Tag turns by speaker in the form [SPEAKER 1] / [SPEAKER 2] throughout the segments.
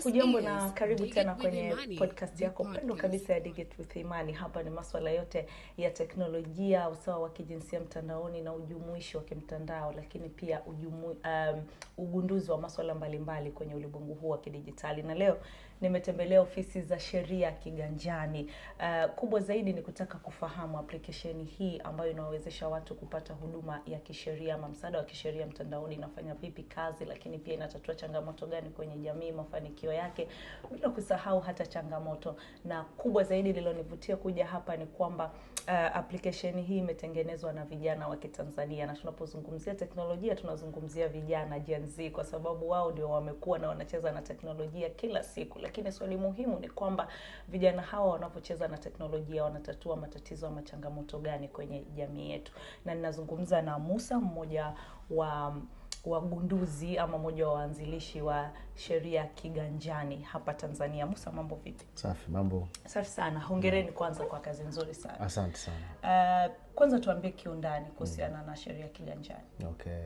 [SPEAKER 1] Hujambo na karibu tena kwenye podcast yako pendwa kabisa ya Digit with Imani. Hapa ni masuala yote ya teknolojia, usawa wa kijinsia mtandaoni na ujumuishi wa kimtandao, lakini pia ugunduzi wa masuala mbalimbali kwenye ulimwengu huu wa kidijitali. Na leo nimetembelea ofisi za sheria kiganjani. Kubwa zaidi ni kutaka kufahamu application hii ambayo inawezesha watu kupata huduma ya kisheria ama msaada wa kisheria mtandaoni inafanya vipi kazi, lakini pia inatatua changamoto gani kwenye jamii, mafanikio yake, bila kusahau hata changamoto. Na kubwa zaidi lililonivutia kuja hapa ni kwamba application hii imetengenezwa na vijana wa Kitanzania, na tunapozungumzia teknolojia tunazungumzia vijana Gen Z kwa sababu wao ndio wamekuwa na wanacheza na teknolojia kila siku. Lakini swali muhimu ni kwamba vijana hawa wanapocheza na teknolojia wanatatua matatizo ama changamoto gani kwenye jamii yetu. Na ninazungumza na Musa, mmoja wa wagunduzi ama mmoja wa waanzilishi wa sheria kiganjani hapa Tanzania. Musa, mambo vipi?
[SPEAKER 2] Safi, mambo.
[SPEAKER 1] Safi sana. Hongereni kwanza kwa kazi nzuri sana.
[SPEAKER 2] Asante sana.
[SPEAKER 1] Kwanza tuambie kiundani kuhusiana na sheria kiganjani.
[SPEAKER 2] Okay.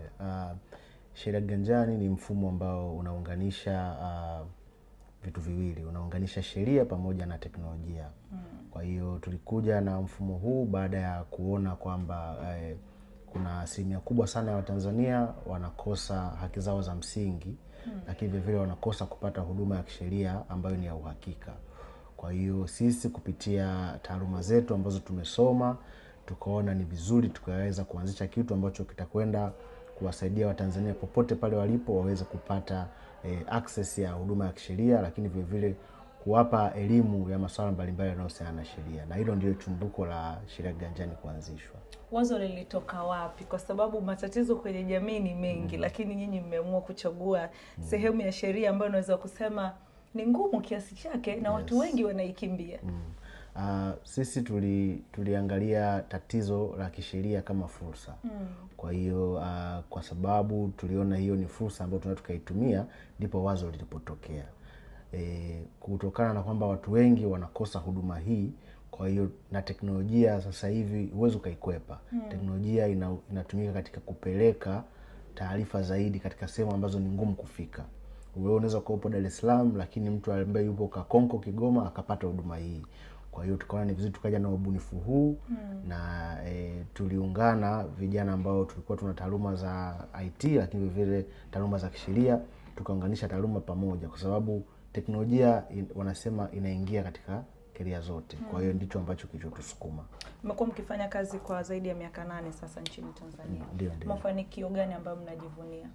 [SPEAKER 2] Sheria kiganjani ni mfumo ambao unaunganisha vitu viwili, unaunganisha sheria pamoja na teknolojia. Kwa hiyo tulikuja na mfumo huu baada ya kuona kwamba kuna asilimia kubwa sana ya Watanzania wanakosa haki zao za msingi, lakini vile vile wanakosa kupata huduma ya kisheria ambayo ni ya uhakika. Kwa hiyo sisi kupitia taaluma zetu ambazo tumesoma, tukaona ni vizuri tukaweza kuanzisha kitu ambacho kitakwenda kuwasaidia Watanzania popote pale walipo waweze kupata access ya huduma ya kisheria, lakini vile vile kuwapa elimu ya masuala mbalimbali yanayohusiana na sheria. Na hilo ndio chimbuko la sheria kiganjani kuanzishwa.
[SPEAKER 1] Wazo lilitoka wapi? Kwa sababu matatizo kwenye jamii ni mengi, lakini nyinyi mmeamua kuchagua sehemu ya sheria ambayo unaweza kusema ni ngumu kiasi chake na watu wengi wanaikimbia.
[SPEAKER 2] Sisi tuliangalia tatizo la kisheria kama fursa. Kwa hiyo kwa sababu tuliona hiyo ni fursa ambayo tunataka tukaitumia, ndipo wazo lilipotokea. Kutokana na kwamba watu wengi wanakosa huduma hii, kwa hiyo na teknolojia sasa hivi huwezi ukaikwepa. Teknolojia inatumika katika kupeleka taarifa zaidi katika sehemu ambazo ni ngumu kufika. Wewe unaweza kuwa upo Dar es Salaam, lakini mtu ambaye yupo Kakonko, Kigoma akapata huduma hii. Kwa hiyo tukaona ni vizuri tukaja na ubunifu huu na tuliungana vijana ambao tulikuwa tuna taaluma za IT, lakini vile taaluma za kisheria, tukaunganisha taaluma pamoja kwa sababu teknolojia wanasema inaingia katika sheria zote. Kwa hiyo ndicho ambacho kilichotusukuma.
[SPEAKER 1] Mmekuwa mkifanya kazi kwa zaidi ya miaka 8 sasa nchini Tanzania.
[SPEAKER 2] Ndio.
[SPEAKER 1] Mafanikio gani ambayo mnajivunia?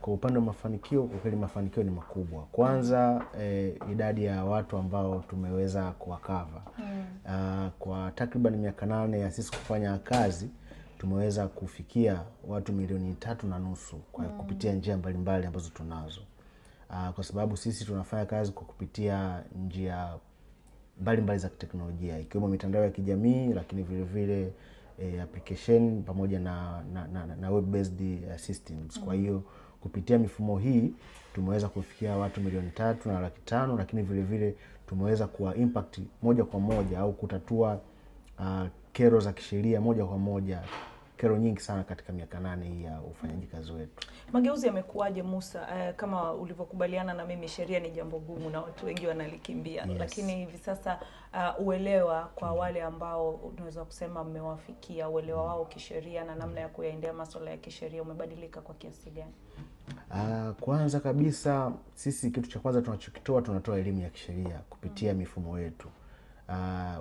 [SPEAKER 2] Kwa upande wa mafanikio, kwa kweli mafanikio ni makubwa. Kwanza idadi ya watu ambao tumeweza kuwakava. Kwa takriban miaka 8 ya sisi kufanya kazi, tumeweza kufikia watu 3.5 kwa kupitia njia mbalimbali ambazo tunazo. Kwa sababu sisi tunafanya kazi kwa kupitia njia mbalimbali za teknolojia, ikiwemo mitandao ya kijamii, lakini vile vile application pamoja na web based systems. Kwa hiyo kupitia mifumo hii tumeweza kufikia watu 3.5 lakini vile vile tumeweza kuwa impact moja kwa moja au kutatua kero za kisheria moja kwa moja, kero nyingi sana katika miaka 8 hii ya ufanyaji kazi wetu.
[SPEAKER 1] Mageuzi yamekuaje Musa? Kama ulivyokubaliana na mimi, sheria ni jambo gumu na watu wengi wanalikimbia. Lakini hivi sasa uelewa kwa wale ambao unaweza kusema mmewafikia, uelewa wao kisheria na namna ya kuyaendea masuala ya kisheria umebadilika kwa kiasi gani?
[SPEAKER 2] Kwanza kabisa sisi kitu cha kwanza tunachokitoa, tunatoa elimu ya kisheria kupitia mifumo yetu.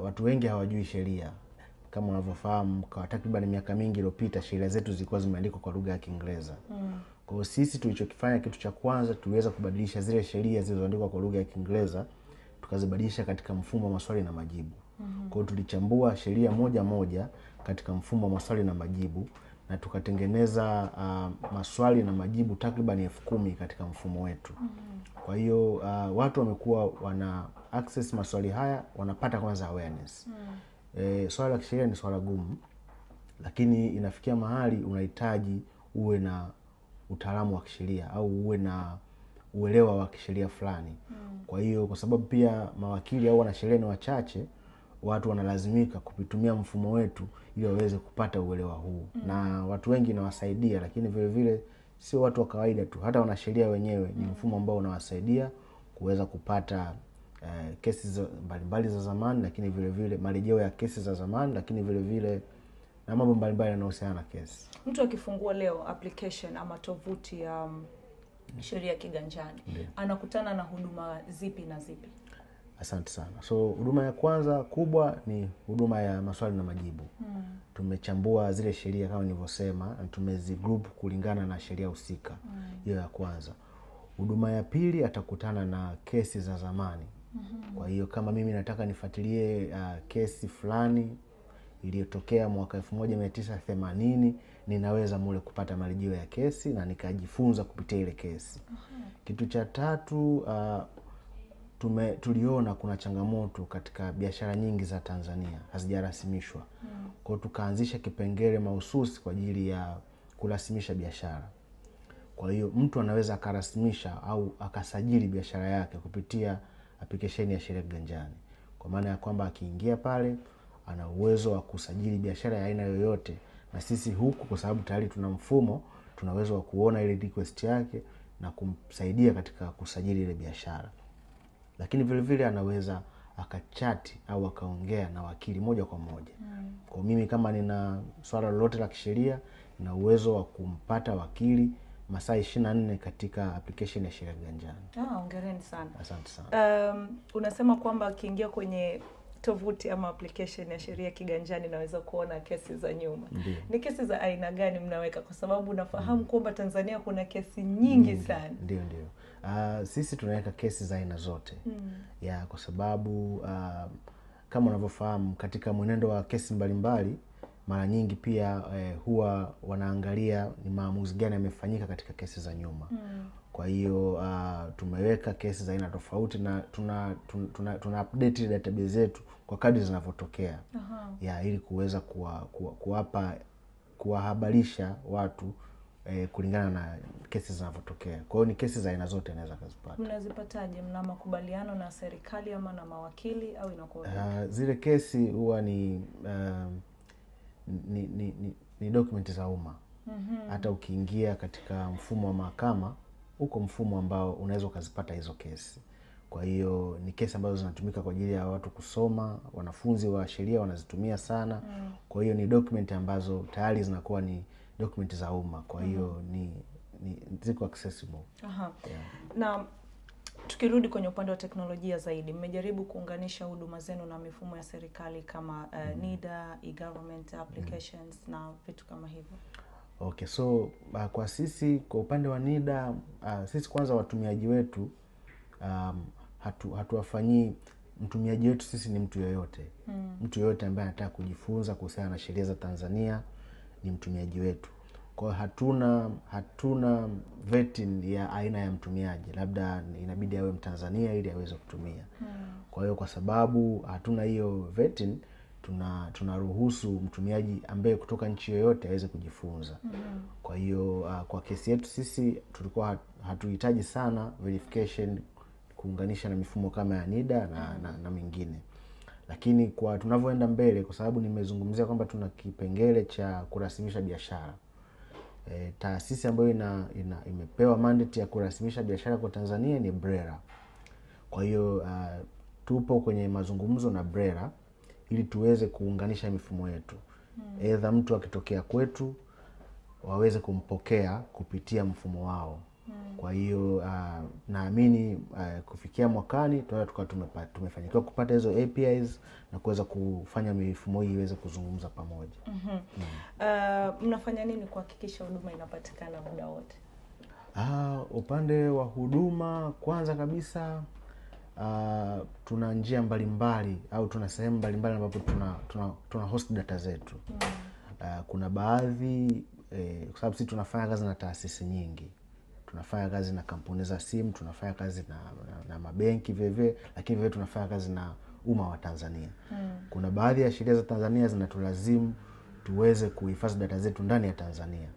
[SPEAKER 2] Watu wengi hawajui sheria. Kama unavyofahamu, kwa takriban miaka mingi iliyopita sheria zetu zilikuwa zimeandikwa kwa lugha ya Kiingereza. Kwa hiyo sisi tulichokifanya, kitu cha kwanza tuliweza kubadilisha zile sheria zilizoandikwa kwa lugha ya Kiingereza tukazibadilisha katika mfumo wa maswali na majibu. Kwa hiyo tulichambua sheria moja moja katika mfumo wa maswali na majibu na tukatengeneza maswali na majibu takriban 10,000 katika mfumo wetu. Kwa hiyo watu wamekuwa wana access maswali haya, wanapata kwanza awareness. Swala la kisheria ni swala gumu, lakini inafikia mahali unahitaji uwe na utaalamu wa kisheria au uwe na uelewa wa kisheria fulani. Kwa hiyo kwa sababu pia mawakili au wanasheria ni wachache, watu wanalazimika kupitumia mfumo wetu ili waweze kupata uelewa huu. Na watu wengi inawasaidia, lakini vile vile sio watu wa kawaida tu, hata wanasheria wenyewe ni mfumo ambao unawasaidia kuweza kupata kesi mbalimbali za zamani, lakini vile vile marejeo ya kesi za zamani, lakini vile vile na mambo mbalimbali yanayohusiana na kesi.
[SPEAKER 1] Mtu akifungua leo application ama tovuti ya Sheria Kiganjani, anakutana na huduma zipi na zipi?
[SPEAKER 2] Asante sana. So huduma ya kwanza kubwa ni huduma ya maswali na majibu. Tumechambua zile sheria kama nilivyosema, na tumezigroup kulingana na sheria husika. Hiyo ya kwanza. Huduma ya pili atakutana na kesi za zamani. Kwa hiyo kama mimi nataka nifuatilie kesi fulani iliyotokea mwaka 1980, ninaweza mule kupata marejeo ya kesi na nikajifunza kupitia ile kesi. Kitu cha tatu, tuliona kuna changamoto katika biashara nyingi za Tanzania hazijarasimishwa. Kwa hiyo tukaanzisha kipengele mahususi kwa ajili ya kurasimisha biashara. Kwa hiyo mtu anaweza akarasimisha au akasajili biashara yake kupitia application ya Sheria Kiganjani. Kwa maana ya kwamba akiingia pale ana uwezo wa kusajili biashara ya aina yoyote, na sisi huku kwa sababu tayari tuna mfumo, tuna uwezo wa kuona ile request yake na kumsaidia katika kusajili ile biashara. Lakini vile vile anaweza akachati au akaongea na wakili moja kwa moja. Kwa mimi kama nina swala lolote la kisheria, nina uwezo wa kumpata wakili masaa 24 katika application ya Sheria Kiganjani.
[SPEAKER 1] Hongereni sana.
[SPEAKER 2] Asante sana.
[SPEAKER 1] Unasema kwamba akiingia kwenye tovuti ama application ya Sheria Kiganjani naweza kuona kesi za nyuma. Ni kesi za aina gani mnaweka? Kwa sababu nafahamu kwamba Tanzania kuna kesi nyingi sana.
[SPEAKER 2] Ndio. Sisi tunaweka kesi za aina zote. Kwa sababu kama unavyofahamu katika mwenendo wa kesi mbalimbali, mara nyingi pia huwa wanaangalia ni maamuzi gani yamefanyika katika kesi za nyuma. Kwa hiyo tumeweka kesi za aina tofauti na tuna update database zetu kwa kadri zinavyotokea. Ili kuweza kuwahabarisha watu kulingana na kesi zinavyotokea. Kwa hiyo ni kesi za aina zote naweza kuzipata.
[SPEAKER 1] Mnazipataje? Mna makubaliano na serikali ama na mawakili au inakuwa?
[SPEAKER 2] Zile kesi huwa ni document za umma. Hata ukiingia katika mfumo wa mahakama, uko mfumo ambao unaweza ukazipata hizo kesi. Kwa hiyo ni kesi ambazo zinatumika kwa ajili ya watu kusoma, wanafunzi wa sheria wanazitumia sana. Kwa hiyo ni document ambazo tayari zinakuwa ni document za umma. Kwa hiyo ni ziko accessible.
[SPEAKER 1] Na tukirudi kwenye upande wa teknolojia zaidi, mmejaribu kuunganisha huduma zenu na mifumo ya serikali kama NIDA, e-government applications na vitu kama hivyo?
[SPEAKER 2] Okay, so kwa sisi kwa upande wa NIDA, sisi kwanza watumiaji wetu hatuwafanyii mtumiaji wetu sisi ni mtu yoyote. Mtu yoyote ambaye anataka kujifunza kuhusiana na sheria za Tanzania ni mtumiaji wetu. Kwa hatuna vetting ya aina ya mtumiaji, labda inabidi awe Mtanzania ili aweze kutumia. Kwa hiyo kwa sababu hatuna hiyo vetting, tunaruhusu mtumiaji ambaye kutoka nchi yoyote aweze kujifunza. Kwa hiyo kwa kesi yetu sisi tulikuwa hatuhitaji sana verification kuunganisha na mifumo kama ya NIDA na mingine. Lakini kwa tunavyoenda mbele, kwa sababu nimezungumzia kwamba tuna kipengele cha kurasimisha biashara. Taasisi ambayo imepewa mandate ya kurasimisha biashara kwa Tanzania ni BRELA. Kwa hiyo tupo kwenye mazungumzo na BRELA ili tuweze kuunganisha mifumo yetu. Aidha mtu akitokea kwetu waweze kumpokea kupitia mfumo wao. Kwa hiyo naamini kufikia mwakani tukawa tumefanikiwa kupata hizo APIs na kuweza kufanya mifumo hii iweze kuzungumza pamoja.
[SPEAKER 1] Mnafanya nini kuhakikisha huduma inapatikana muda wote?
[SPEAKER 2] Upande wa huduma, kwanza kabisa tuna njia mbalimbali au tuna sehemu mbalimbali ambapo tuna host data zetu. Kuna baadhi kwa sababu sisi tunafanya kazi na taasisi nyingi. Tunafanya kazi na kampuni za simu, tunafanya kazi na mabenki vile, lakini vile tunafanya kazi na umma wa Tanzania. Kuna baadhi ya sheria za Tanzania zinatulazimu tuweze kuhifadhi data zetu ndani ya Tanzania,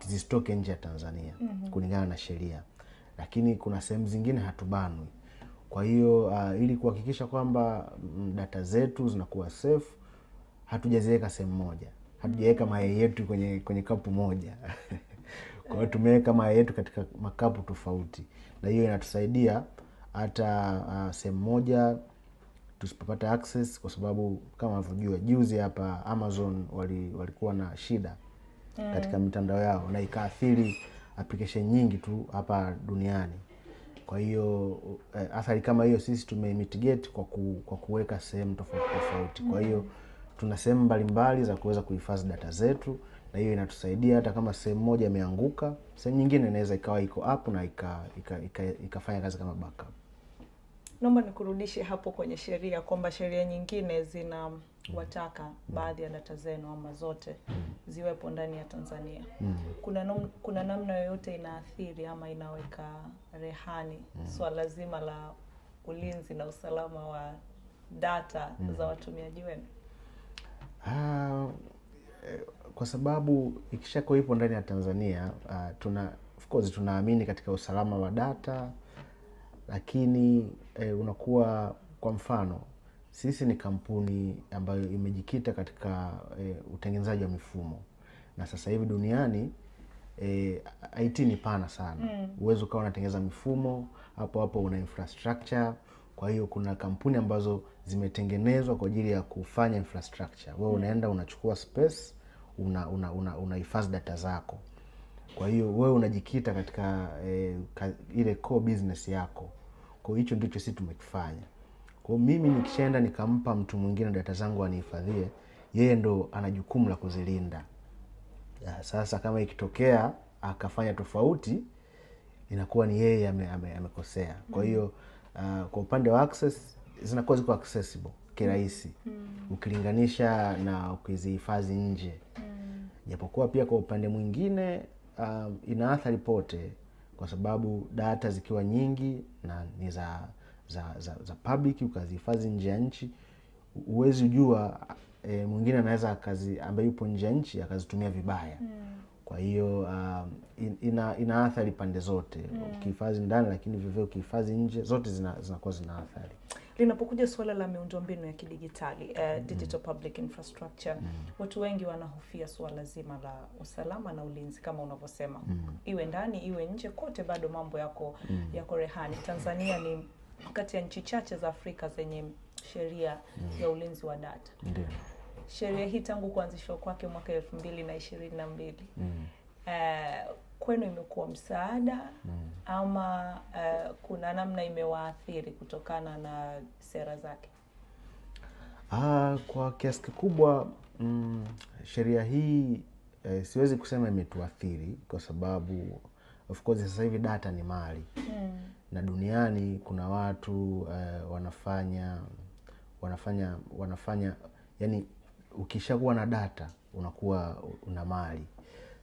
[SPEAKER 2] zisitoke nje ya Tanzania kulingana na sheria. Lakini kuna sehemu zingine hatubanwi. Kwa hiyo ili kuhakikisha kwamba data zetu zinakuwa safe, hatujaziweka sehemu moja. Hatujaweka mayai yetu kwenye kapu moja. Kwa hiyo tumeweka mayai yetu katika makapu tofauti. Na hiyo inatusaidia hata sehemu moja tusipopata access, kwa sababu kama unavyojua juzi hapa Amazon walikuwa na shida katika mitandao yao na ikaathiri application nyingi tu hapa duniani. Kwa hiyo athari kama hiyo sisi tumemitigate kwa kuweka sehemu tofauti. Kwa hiyo tuna sehemu mbalimbali za kuweza kuhifadhi data zetu, na hiyo inatusaidia hata kama sehemu moja imeanguka, sehemu nyingine inaweza ikawa iko up na ikafanya kazi kama backup.
[SPEAKER 1] Naomba nikurudishe hapo kwenye sheria kwamba sheria nyingine zina wataka baadhi ya data zenu ama zote ziwepo ndani ya Tanzania. Kuna namna yoyote inaathiri ama inaweka rehani swala zima la ulinzi na usalama wa data za watumiaji wenu?
[SPEAKER 2] Kwa sababu ikishakuwa ipo ndani ya Tanzania, of course tunaamini katika usalama wa data, lakini unakuwa, kwa mfano sisi ni kampuni ambayo imejikita katika utengenezaji wa mifumo, na sasa hivi duniani IT ni pana sana. Uwezo ukawa unatengeneza mifumo hapo una infrastructure. Kwa hiyo kuna kampuni ambazo zimetengenezwa kwa ajili ya kufanya infrastructure. Wewe unaenda unachukua space, unahifadhi data zako. Kwa hiyo wewe unajikita katika ile core business yako. Kwa hiyo hicho ndicho sisi tumekifanya. Kwa hiyo mimi nikishaenda nikampa mtu mwingine data zangu anihifadhie, yeye ndo ana jukumu la kuzilinda. Sasa kama ikitokea akafanya tofauti, inakuwa ni yeye amekosea. Kwa hiyo kwa upande wa access zinakuwa ziko accessible kirahisi ukilinganisha na ukizihifadhi nje. Japokuwa pia kwa upande mwingine ina athari pote, kwa sababu data zikiwa nyingi na ni za public ukazihifadhi nje ya nchi, huwezi jua mwingine anaweza ambaye yupo nje ya nchi akazitumia vibaya. Kwa hiyo ina athari pande zote. Ukihifadhi ndani lakini vivyo ukihifadhi nje, zote zinakuwa zina athari.
[SPEAKER 1] Linapokuja suala la miundombinu ya kidijitali, digital public infrastructure, watu wengi wanahofia suala zima la usalama na ulinzi kama unavyosema. Iwe ndani iwe nje, kote bado mambo yako rehani. Tanzania ni kati ya nchi chache za Afrika zenye sheria ya ulinzi wa data.
[SPEAKER 2] Ndiyo.
[SPEAKER 1] Sheria hii tangu kuanzishwa kwake mwaka 2022 kwenu imekuwa msaada ama kuna namna imewaathiri kutokana na sera zake?
[SPEAKER 2] Kwa kiasi kikubwa sheria hii siwezi kusema imetuathiri, kwa sababu of course sasa hivi data ni mali. Na duniani kuna watu wanafanya yani ukishakuwa na data unakuwa una mali.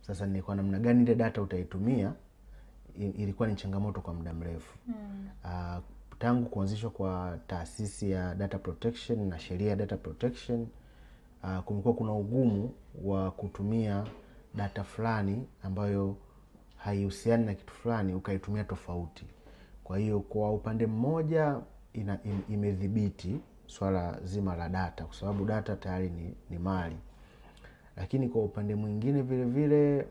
[SPEAKER 2] Sasa ni kwa namna gani ile data utaitumia ilikuwa ni changamoto kwa muda mrefu. Tangu kuanzishwa kwa taasisi ya data protection na sheria ya data protection, kumekuwa kuna ugumu wa kutumia data fulani ambayo haihusiani na kitu fulani ukaitumia tofauti. Kwa hiyo kwa upande mmoja imedhibiti swala zima la data, kwa sababu data tayari ni mali. Lakini kwa upande mwingine vile vile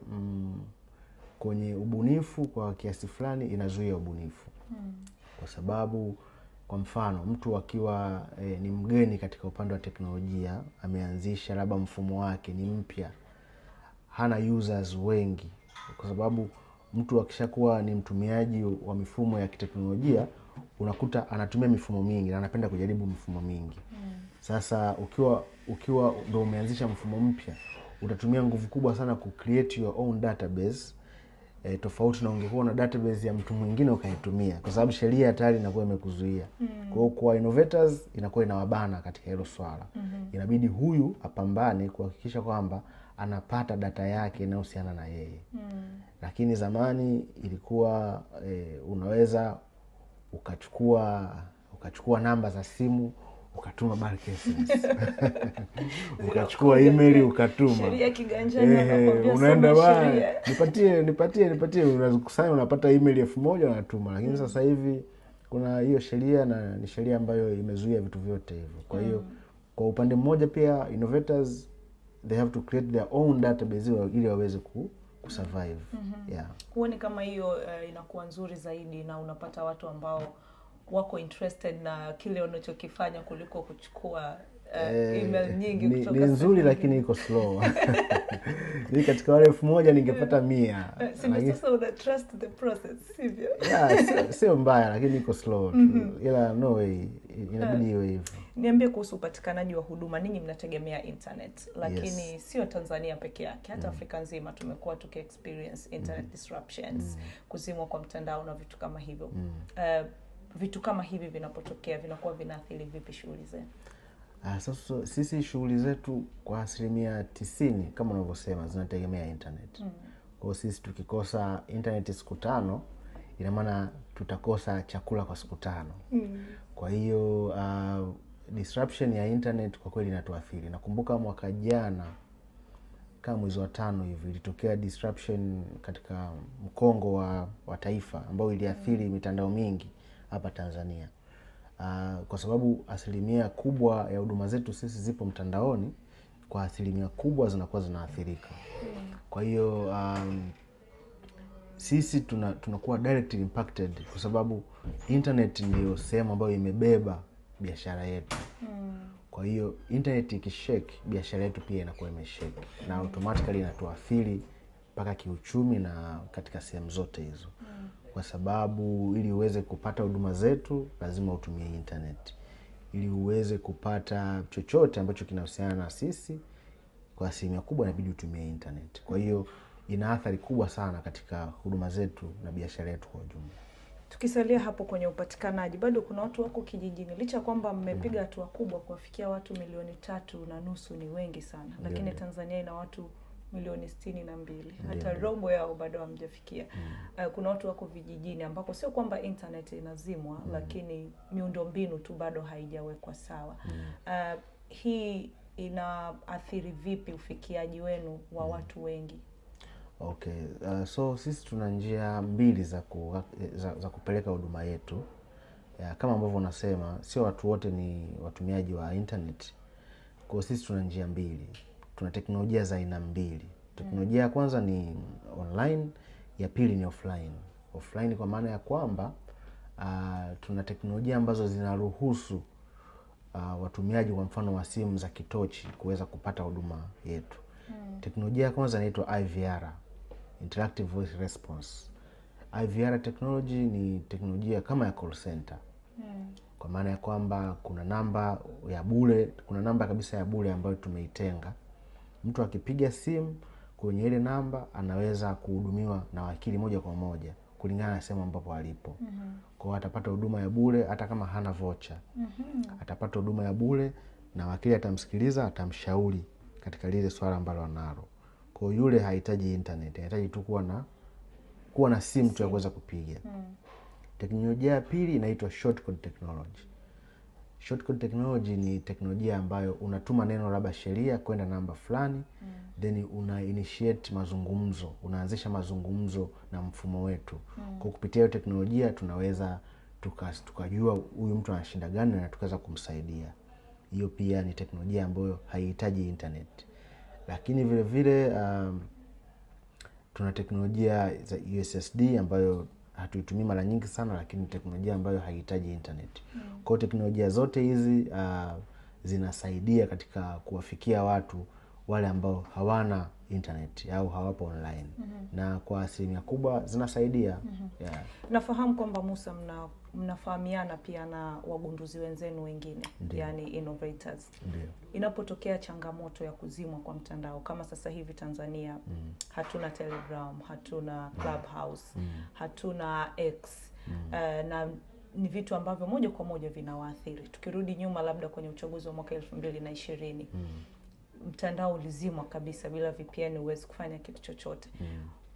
[SPEAKER 2] kwenye ubunifu kwa kiasi fulani inazuia ubunifu. Kwa sababu kwa mfano mtu akiwa ni mgeni katika upande wa teknolojia, ameanzisha labda mfumo wake ni mpya, hana users wengi, kwa sababu mtu akishakuwa ni mtumiaji wa mifumo ya kiteknolojia unakuta anatumia mifumo mingi na anapenda kujaribu mifumo mingi. Sasa ukiwa ndo umeanzisha mfumo mpya, utatumia nguvu kubwa sana ku create your own database, tofauti na ungekuwa na database ya mtu mwingine ukaitumia, kwa sababu sheria tayari inakuwa imekuzuia. Kwa hiyo kwa innovators inakuwa inawabana katika hilo swala. Inabidi huyu apambane kuhakikisha kwamba anapata data yake inayohusiana na yeye. Lakini zamani ilikuwa unaweza ukachukua namba za simu ukatuma bulk SMS. Ukachukua email ukatuma.
[SPEAKER 1] Sheria kiganjani anakuambia
[SPEAKER 2] unaenda nipatie unakusanya unapata email 1000 unatuma. Lakini sasa hivi kuna hiyo sheria na ni sheria ambayo imezuia vitu vyote hivyo. Kwa hiyo kwa upande mmoja pia innovators they have to create their own database ili waweze kusurvive.
[SPEAKER 1] Huoni kama hiyo inakuwa nzuri zaidi na unapata watu ambao wako interested na kile unachokifanya kuliko kuchukua email nyingi kutoka
[SPEAKER 2] ni nzuri lakini iko slow. Ni katika wale 1000 ningepata 100.
[SPEAKER 1] Lakini sasa una trust the process, sivyo?
[SPEAKER 2] Sio mbaya lakini iko slow. Ila no way inabidi iwe hivyo.
[SPEAKER 1] Niambie kuhusu upatikanaji wa huduma. Ninyi mnategemea internet, lakini sio Tanzania peke yake, hata Afrika nzima tumekuwa experience internet disruptions, kuzimwa kwa mtandao na vitu kama hivyo. Vitu kama hivi vinapotokea vinakuwa vinaathiri vipi shughuli zenu?
[SPEAKER 2] Sasa sisi shughuli zetu kwa 90% kama unavyosema zinategemea internet. Kwa sisi tukikosa internet siku 5, ina maana tutakosa chakula kwa siku 5. Kwa hiyo disruption ya internet kwa kweli inatuathiri. Nakumbuka mwaka jana kama mwezi wa 5 hivi ilitokea disruption katika mkongo wa taifa ambao iliathiri mitandao mingi hapa Tanzania. Kwa sababu asilimia kubwa ya huduma zetu sisi zipo mtandaoni, kwa asilimia kubwa zinakuwa zinaathirika. Kwa hiyo sisi tunakuwa directly impacted kwa sababu internet ndio sehemu ambayo imebeba biashara yetu. Kwa hiyo internet ikishake, biashara yetu pia inakuwa imeshake na automatically inatuathiri mpaka kiuchumi na katika sehemu zote hizo. Kwa sababu ili uweze kupata huduma zetu lazima utumie internet. Ili uweze kupata chochote ambacho kinahusiana na sisi kwa asilimia kubwa inabidi utumie internet. Kwa hiyo ina athari kubwa sana katika huduma zetu na biashara yetu kwa ujumla.
[SPEAKER 1] Tukisalia hapo kwenye upatikanaji, bado kuna watu wako kijijini. Licha kwamba mmepiga hatua kubwa kuwafikia watu 3.5 ni wengi sana. Lakini Tanzania ina watu 62,000,000. Hata robo yao bado hamjafikia. Kuna watu wako vijijini ambako sio kwamba internet inazimwa, lakini miundombinu tu bado haijawekwa sawa. Hii inaathiri vipi ufikiaji wenu wa watu wengi?
[SPEAKER 2] Okay, so sisi tuna njia mbili za kupeleka huduma yetu. Kama ambavyo unasema, sio watu wote ni watumiaji wa internet. Kwa sisi tuna njia mbili. Tuna teknolojia za aina mbili. Teknolojia ya kwanza ni online, ya pili ni offline. Offline kwa maana ya kwamba tuna teknolojia ambazo zinaruhusu watumiaji kwa mfano wa simu za kitochi kuweza kupata huduma yetu. Teknolojia ya kwanza inaitwa IVR, Interactive Voice Response. IVR technology ni teknolojia kama ya call center. Kwa maana ya kwamba kuna namba ya bure, kuna namba kabisa ya bure ambayo tumeitenga. Mtu akipiga simu kwenye ile namba anaweza kuhudumiwa na wakili moja kwa moja kulingana na sehemu ambapo alipo. Kwa hiyo atapata huduma ya bure hata kama hana voucher. Atapata huduma ya bure na wakili atamsikiliza, atamshauri katika lile swala ambalo analo. Kwa hiyo yule hahitaji internet, anahitaji tu kuwa na simu tu ya kuweza kupiga. Teknolojia ya pili inaitwa shortcode technology. Shortcode technology ni teknolojia ambayo unatuma neno labda sheria kwenda namba fulani, then una initiate mazungumzo, unaanzisha mazungumzo na mfumo wetu. Kwa kupitia hiyo teknolojia tunaweza tukajua huyu mtu ana shida gani na tukaweza kumsaidia. Hiyo pia ni teknolojia ambayo haihitaji internet. Lakini vile vile tuna teknolojia za USSD ambayo hatuitumii mara nyingi sana, lakini teknolojia ambayo haihitaji internet. Kwa teknolojia zote hizi zinasaidia katika kuwafikia watu wale ambao hawana internet au hawapo online. Na kwa asilimia kubwa zinasaidia.
[SPEAKER 1] Nafahamu kwamba Musa mnafahamiana pia na wagunduzi wenzenu wengine, yani innovators. Inapotokea changamoto ya kuzimwa kwa mtandao kama sasa hivi Tanzania, hatuna Telegram, hatuna Clubhouse, hatuna X, na ni vitu ambavyo moja kwa moja vinawaathiri. Tukirudi nyuma labda kwenye uchaguzi wa mwaka 2020, mtandao ulizimwa kabisa, bila VPN huwezi kufanya kitu chochote.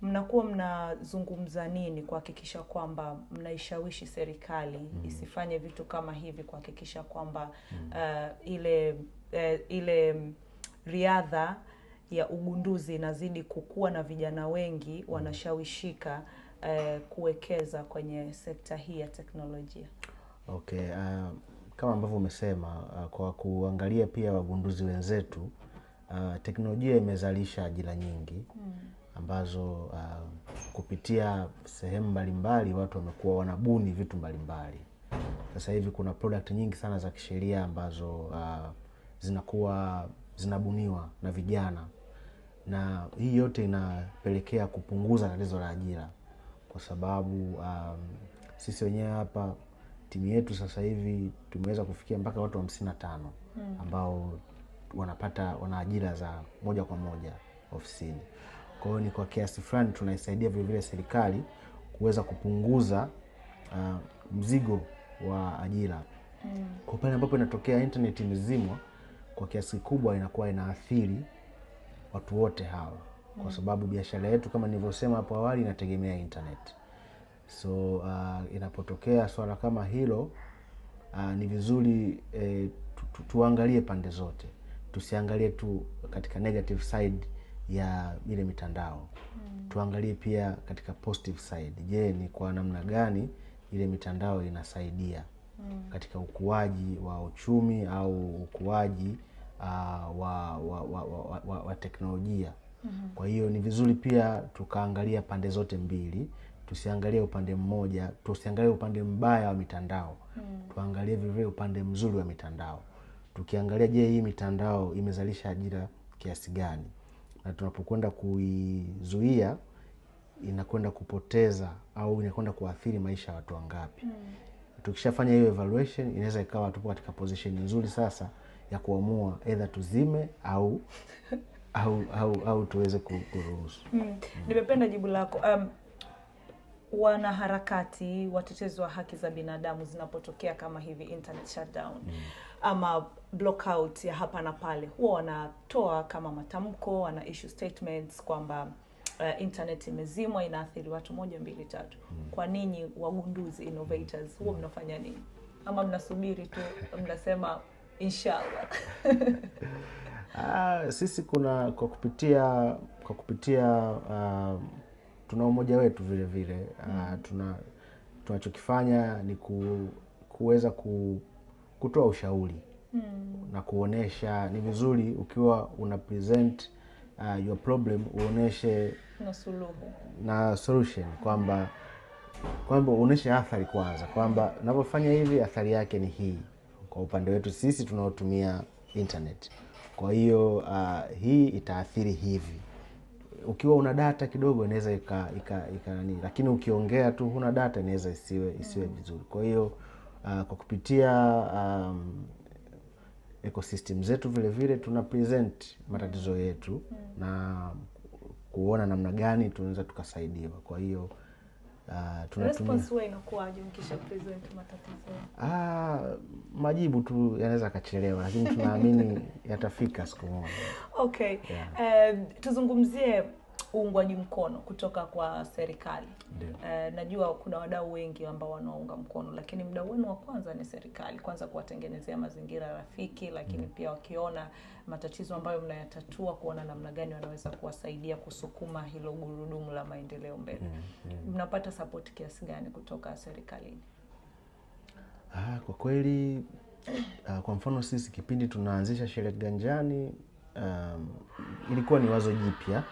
[SPEAKER 1] Mnakuwa mnazungumza nini kuhakikisha kwamba mnaishawishi serikali isifanye vitu kama hivi, kuhakikisha kwamba ile riadha ya ugunduzi inazidi kukua na vijana wengi wanashawishika kuwekeza kwenye sekta hii ya teknolojia?
[SPEAKER 2] Okay, kama ambavyo umesema, kwa kuangalia pia wagunduzi wenzetu, teknolojia imezalisha ajira nyingi ambazo kupitia sehemu mbalimbali watu wamekuwa wanabuni vitu mbalimbali. Sasa hivi kuna product nyingi sana za kisheria ambazo zinabuniwa na vijana, na hii yote inapelekea kupunguza tatizo la ajira, kwa sababu sisi wenyewe hapa timu yetu sasa hivi tumeweza kufikia mpaka watu 55 ambao wana ajira za moja kwa moja ofisini. Kwa hiyo ni kwa kiasi fulani tunaisaidia vile vile serikali kuweza kupunguza mzigo wa ajira. Kwa pale ambapo inatokea internet imezimwa, kwa kiasi kubwa inakuwa inaathiri watu wote hao, kwa sababu biashara yetu kama nilivyosema hapo awali inategemea internet. So inapotokea swala kama hilo, ni vizuri tuangalie pande zote, tusiangalie tu katika negative side ya ile mitandao. Tuangalie pia katika positive side. Je, ni kwa namna gani ile mitandao inasaidia katika ukuaji wa uchumi au ukuaji wa teknolojia. Kwa hiyo ni vizuri pia tukaangalia pande zote mbili, tusiangalie upande mmoja, tusiangalie upande mbaya wa mitandao. Tuangalie vile upande mzuri wa mitandao. Tukiangalia, je, hii mitandao imezalisha ajira kiasi gani, na tunapokwenda kuizuia inakwenda kupoteza au inakwenda kuathiri maisha ya watu wangapi. Tukishafanya hiyo evaluation, inaweza ikawa tupo katika position nzuri sasa ya kuamua either tuzime au tuweze kuruhusu.
[SPEAKER 1] Nimependa jibu lako. Wanaharakati, watetezi wa haki za binadamu zinapotokea kama hivi internet shutdown ama blockout ya hapa na pale, huwa wanatoa kama matamko, wana issue statements kwamba internet imezimwa, inaathiri watu 1, 2, 3. Kwa ninyi wagunduzi, innovators, huwa mnafanya nini? Ama mnasubiri tu mnasema inshallah?
[SPEAKER 2] Sisi kwa kupitia tuna umoja wetu vile vile. Tunachokifanya ni kuweza kutoa ushauri na kuonesha ni vizuri ukiwa una present your problem uoneshe
[SPEAKER 1] na suluhu
[SPEAKER 2] na solution, kwamba uoneshe athari kwanza, kwamba unapofanya hivi athari yake ni hii kwa upande wetu sisi tunaotumia internet. Kwa hiyo hii itaathiri hivi. Ukiwa una data kidogo inaweza lakini ukiongea tu huna data inaweza isiwe vizuri. Kwa hiyo kwa kupitia ecosystem zetu vile vile tuna present matatizo yetu na kuona namna gani tunaweza tukasaidiwa. Kwa hiyo
[SPEAKER 1] tunatumia response way inakuwaje mkisha present matatizo?
[SPEAKER 2] Majibu tu yanaweza kachelewa, lakini tunaamini yatafika siku moja.
[SPEAKER 1] Okay. Tuzungumzie uungwaji mkono kutoka kwa serikali. Najua kuna wadau wengi ambao wanaunga mkono, lakini mdau wenu wa kwanza ni serikali, kwanza kuwatengenezea mazingira rafiki, lakini pia wakiona matatizo ambayo mnayatatua, kuona namna gani wanaweza kuwasaidia kusukuma hilo gurudumu la maendeleo mbele. Mnapata support kiasi gani kutoka serikalini?
[SPEAKER 2] Kwa kweli kwa mfano sisi kipindi tunaanzisha Sheria Kiganjani, ilikuwa ni wazo jipya.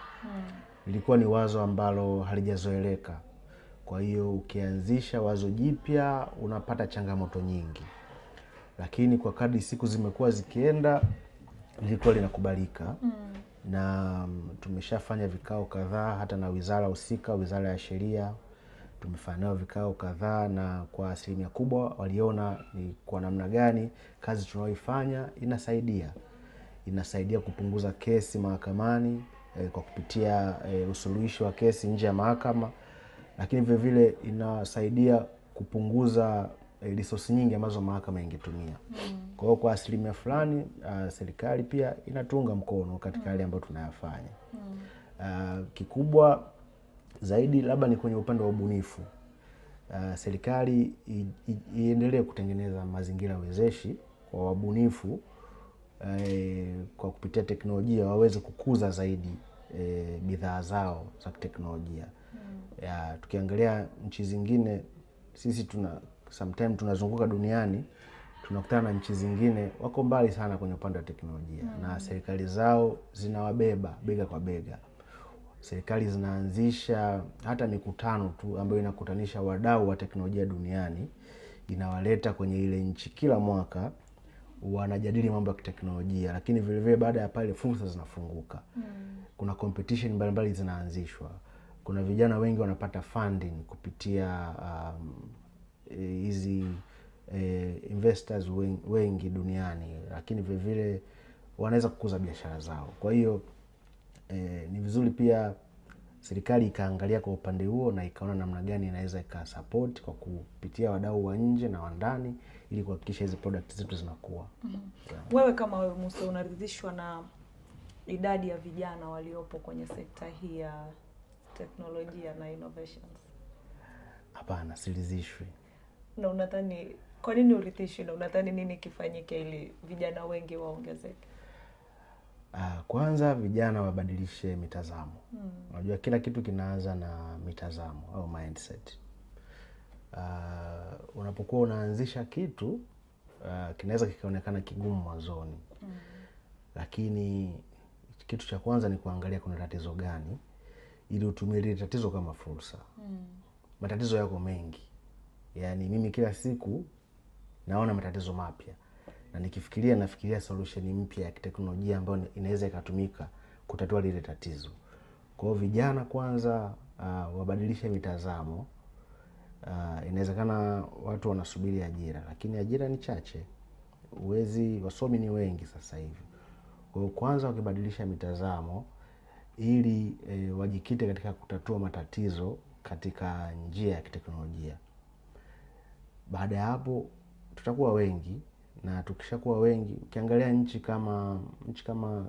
[SPEAKER 2] Ilikuwa ni wazo ambalo halijazoeleka. Kwa hiyo ukianzisha wazo jipya unapata changamoto nyingi, lakini kwa kadri siku zimekuwa zikienda lilikuwa linakubalika. Na tumeshafanya vikao kadhaa hata na wizara husika, Wizara ya Sheria tumefanya nao vikao kadhaa, na kwa asilimia kubwa waliona ni kwa namna gani kazi tunayoifanya inasaidia kupunguza kesi mahakamani kwa kupitia usuluhishi wa kesi nje ya mahakama, lakini vile vile inasaidia kupunguza resources nyingi ambazo mahakama ingetumia. Kwa hiyo kwa asilimia fulani serikali pia inatunga mkono katika yale ambayo tunayafanya. Kikubwa zaidi labda ni kwenye upande wa ubunifu. Serikali iendelee kutengeneza mazingira wezeshi kwa wabunifu, kwa kupitia teknolojia waweze kukuza zaidi bidhaa zao za teknolojia. Tukiangalia nchi zingine, sisi sometimes tunazunguka duniani, tunakutana na nchi zingine wako mbali sana kwenye upande wa teknolojia, na serikali zao zinawabeba bega kwa bega. Serikali zinaanzisha hata mikutano tu ambayo inakutanisha wadau wa teknolojia duniani inawaleta kwenye ile nchi. Kila mwaka wanajadili mambo ya teknolojia, lakini vile vile baada ya pale fursa zinafunguka. Kuna competition mbalimbali zinaanzishwa. Kuna vijana wengi wanapata funding kupitia hizi investors wengi duniani, lakini vile vile wanaweza kukuza biashara zao. Kwa hiyo ni vizuri pia serikali ikaangalia kwa upande huo na ikaona namna gani inaweza ikasupport kwa kupitia wadau wa nje na wa ndani ili kuhakikisha hizo product zetu zinakuwa.
[SPEAKER 1] Wewe kama wewe Musa, unaridhishwa na idadi ya vijana waliopo kwenye sekta hii ya teknolojia na innovations?
[SPEAKER 2] Hapana, siridhishwi.
[SPEAKER 1] Na unadhani kwa nini uridhishwi, na unadhani nini kifanyike ili vijana wengi waongezeke?
[SPEAKER 2] Kwanza vijana wabadilishe mitazamo. Unajua kila kitu kinaanza na mitazamo au mindset. Unapokuwa unaanzisha kitu kinaweza kikaonekana kigumu mwanzoni. Lakini kitu cha kwanza ni kuangalia kuna tatizo gani ili utumie ile tatizo kama fursa. Matatizo yako mengi. Yaani mimi kila siku naona matatizo mapya. Na nafikiria solution mpya ya teknolojia ambayo inaweza ikatumika kutatua lile tatizo. Kwa hiyo vijana kwanza wabadilishe mitazamo. Inawezekana watu wanasubiri ajira, lakini ajira ni chache. Wasomi ni wengi sasa hivi. Kwa hiyo kwanza wakibadilisha mitazamo ili wajikite katika kutatua matatizo katika njia ya teknolojia. Baada ya hapo tutakuwa wengi, na tukishakuwa wengi, ukiangalia nchi kama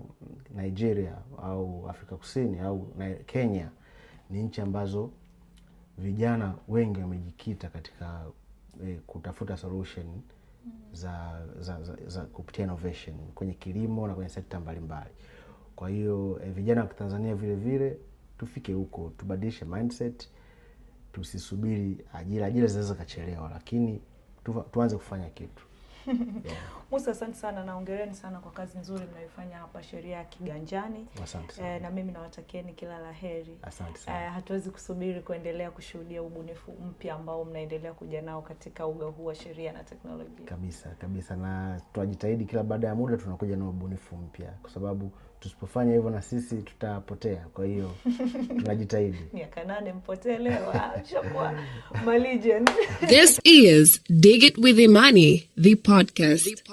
[SPEAKER 2] Nigeria au Afrika Kusini au Kenya, ni nchi ambazo vijana wengi wamejikita katika kutafuta solution za kupitia innovation kwenye kilimo na kwenye sekta mbalimbali. Kwa hiyo vijana wa Tanzania vile vile tufike huko, tubadilishe mindset, tusisubiri ajira zinaweza kachelewa, lakini tuanze kufanya kitu.
[SPEAKER 1] Musa, asante sana na hongereni sana kwa kazi nzuri mnayoifanya hapa Sheria ya Kiganjani.
[SPEAKER 2] Asante sana.
[SPEAKER 1] Na mimi nawatakieni kila laheri.
[SPEAKER 2] Asante sana.
[SPEAKER 1] Hatuwezi kusubiri kuendelea kushuhudia ubunifu mpya ambao mnaendelea kuja nao katika uga huu wa sheria na teknolojia.
[SPEAKER 2] Kabisa, na tutajitahidi kila baada ya muda tunakuja na ubunifu mpya, kwa sababu tusipofanya hivyo na sisi tutapotea. Kwa hiyo tunajitahidi.
[SPEAKER 1] Miaka 8 mpotee leo, chakua Maligen.
[SPEAKER 3] This is Dig It with Imani, the podcast.